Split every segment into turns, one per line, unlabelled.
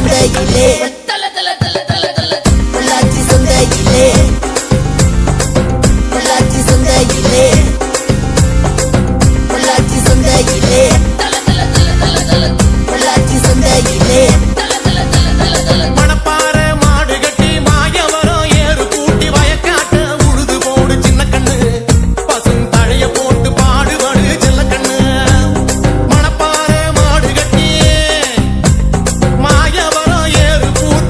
சந்தையிலே பொள்ளாச்சி சந்தையிலே பொள்ளாச்சி சந்தையிலே பொள்ளாச்சி சந்தையிலே பொள்ளாச்சி சந்தையிலே
மணப்பாறை மாடு கட்டி மாயவரம் ஏறு கூட்டி வயக்காட்ட உழுது போடு சின்ன கண்ணு பசும் தழைய போட்டு பாடுபடு செல்ல கண்ணு மணப்பாறை மாடு கட்டி மாயவரம் ஏறு கூட்டி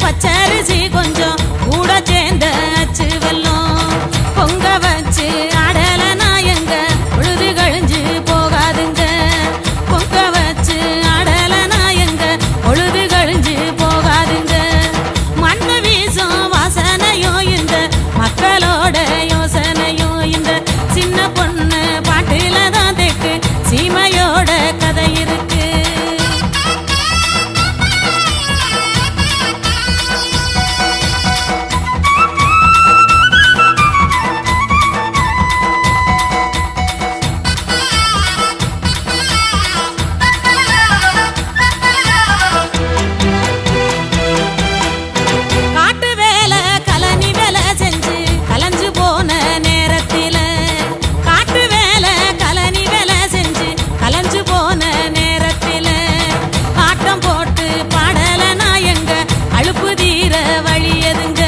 பச்சரிசி கொஞ்சம் கூட சேர்ந்த அச்சு வெல்லம் பொங்க வச்சு ஆடலனா எங்க பொழுது கழிஞ்சு போகாதுங்க பொங்க வச்சு ஆடலனா எங்க பொழுது கழிஞ்சு போகாதுங்க மண்ணு வீசும் வாசனையோ இந்த மக்களோட யோசனையோ இந்த சின்ன பொண்ணு பாட்டில தான் தெக்கு சீமையோட கதை இருக்கு காட்டு வேலை கலனி வேலை செஞ்சு கலைஞ்சு போன நேரத்தில காட்டு வேலை கலனி வேலை செஞ்சு கலைஞ்சு போன நேரத்தில ஆட்டம் போட்டு பாடலனா எங்க அழுப்பு தீர வழியதுங்க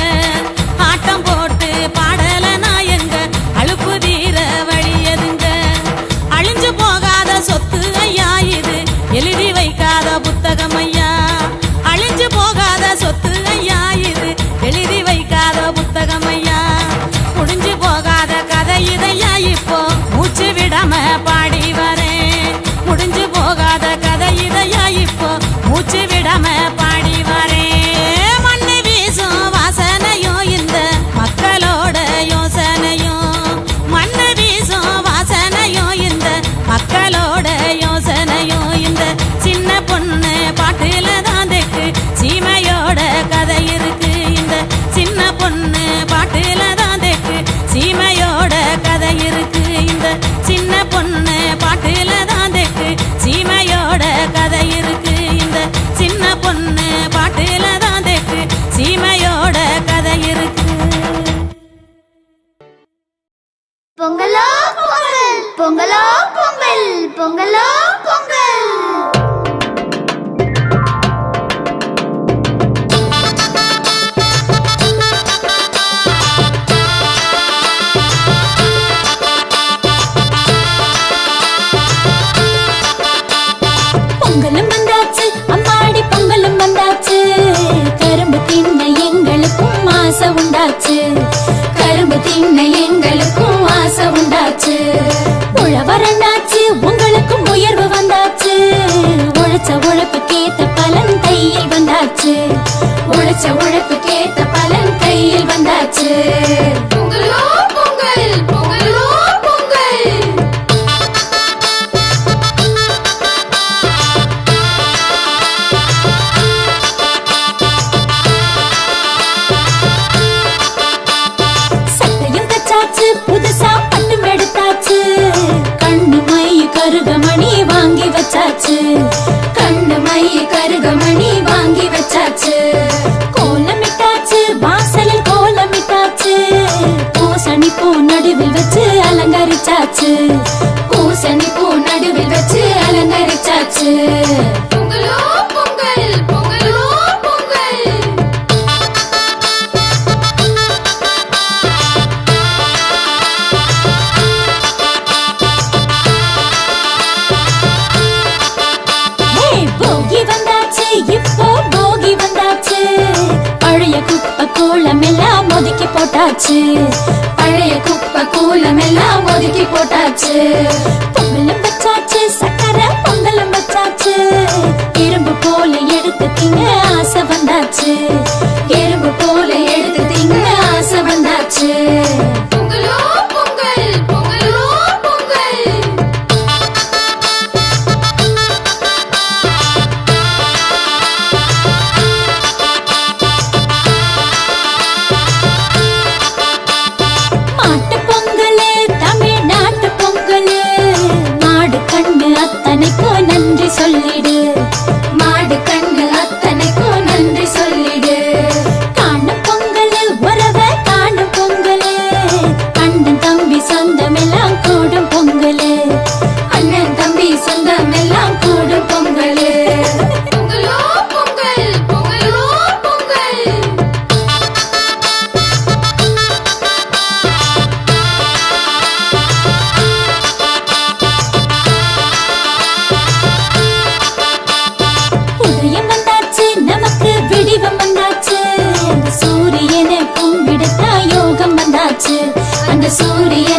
ஆட்டம் போட்டு பாடலனா எங்க அழுப்பு தீர வழியதுங்க அழிஞ்சு போகாத சொத்து ஐயா இது எழுதி வைக்காத புத்தகம் ஐயா அழிஞ்சு போகாத சொத்து ஐயா இது எழுதி வைக்காத புத்தகம் ஐயா முடிஞ்சு போகாத கதை இதையா இப்போ மூச்சு விடாம பாடி வரேன் முடிஞ்சு போகாத கதை இதையா இப்போ மூச்சு விடாம பாடி வரேன் மண்ணு வீசும் வாசனையோ இந்த மக்களோட யோசனையோ மண்ணு வீசும் வாசனையோ இந்த மக்களோட யோசனையோ இந்த சின்ன பொண்ணு பாட்டுல தான் தெக்கு சீமையோட கதை இருக்கு இந்த சின்ன பொண்ணு பாட்டுல தான் தெக்கு சீமையோட கதை இருக்கு இந்த சின்ன பொண்ணு பாட்டுல தான் தெக்கு சீமையோட கதை இருக்கு இந்த சின்ன பொண்ணு பாட்டுல தான் தெக்கு சீமையோட கதை இருக்கு
பொங்கலோ பொங்கல் பொங்கலோ பொங்கல் பொங்கலோ பொங்கல் பொங்கலும் வந்தாச்சு அம்மாடி பொங்கலும் வந்தாச்சு கரும்பு தின்ன எங்களுக்கும் ஆசை உண்டாச்சு கரும்பு தின்ன எங்களுக்கும் ஆசை உண்டாச்சு உழவரண்டாச்சு உங்களுக்கும் உயர்வு வந்தாச்சு உழைச்ச உழைப்புக்கேத்த பலன் கையில் வந்தாச்சு உழைச்ச உழைப்புக்கேத்த பலன் கையில் வந்தாச்சு பொங்கலோ பொங்கல் பொங்கலோ பொங்கல் சட்டையும் தச்சாச்சு புதுசா பட்டும் எடுத்தாச்சு கண்ணு மை கருகமணி வாங்கி வச்சாச்சு கண்ணு மை கருகமணி வாங்கி வச்சாச்சு கோலமிட்டாச்சு வாசலில் கோலமிட்டாச்சு பூசணி பூ நடுவில் வச்சு அலங்கரிச்சாச்சு பூசணி பூ நடுவில் வச்சு அலங்கரிச்சாச்சு பொங்கலோ பொங்கல் பொங்கலோ பொங்கல் போகி வந்தாச்சு இப்போ போகி வந்தாச்சு பழைய குப்பை கூலம் எல்லாம் ஒதுக்கி போட்டாச்சு பழைய குப்பை கூலம் எல்லாம் ஒதுக்கி போட்டாச்சு பொங்கலும் வச்சாச்சு சக்கரை பொங்கலும் வச்சாச்சு இரும்பு போல எடுத்து திங்க ஆசை வந்தாச்சு இரும்பு போல எடுத்து திங்க ஆசை வந்தாச்சு பொங்கலோ பொங்கல் பொங்கலோ பொங்கல் மாட்டு பொங்கலு தமிழ்நாட்டு பொங்கலு மாடு கண்ணு அத்தனைக்கும் நன்றி சொல்லிடு மாடு கண்ணு அத்தனைக்கும் நன்றி சொல்லிடு சூரியன்